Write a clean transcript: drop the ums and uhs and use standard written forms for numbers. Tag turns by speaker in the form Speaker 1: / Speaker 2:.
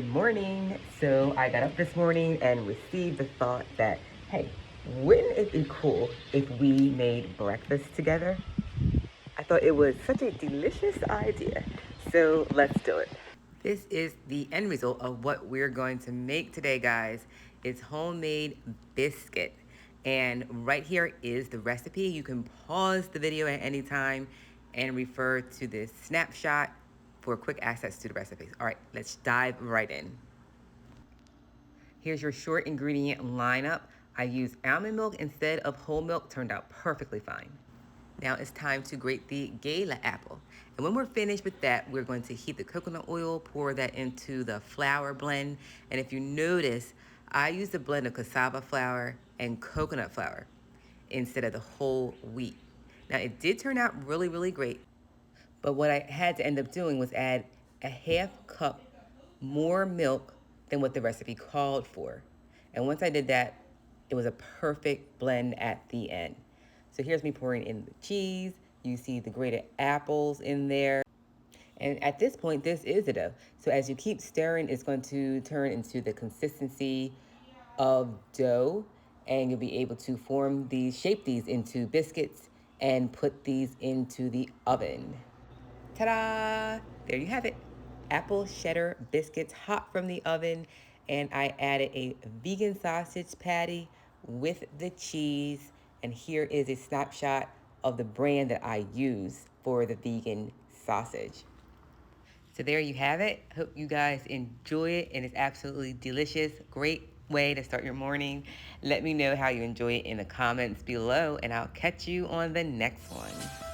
Speaker 1: Good morning. So I got up this morning and received the thought that, hey, wouldn't it be cool if we made breakfast together? I thought it was such a delicious idea. So let's do it. This is the end result of what we're going to make today, guys. It's homemade biscuit. And right here is the recipe. You can pause the video at any time and refer to this snapshot for quick access to the recipes. All right, let's dive right in. Here's your short ingredient lineup. I used almond milk instead of whole milk, turned out perfectly fine. Now it's time to grate the gala apple. And when we're finished with that, we're going to heat the coconut oil, pour that into the flour blend. And if you notice, I used a blend of cassava flour and coconut flour instead of the whole wheat. Now it did turn out really, really great. But what I had to end up doing was add a half cup more milk than what the recipe called for. And once I did that, it was a perfect blend at the end. So here's me pouring in the cheese. You see the grated apples in there. And at this point, this is the dough. So as you keep stirring, it's going to turn into the consistency of dough, and you'll be able to shape these into biscuits and put these into the oven. Ta-da! There you have it. Apple cheddar biscuits hot from the oven. And I added a vegan sausage patty with the cheese. And here is a snapshot of the brand that I use for the vegan sausage. So there you have it. Hope you guys enjoy it, and it's absolutely delicious. Great way to start your morning. Let me know how you enjoy it in the comments below, and I'll catch you on the next one.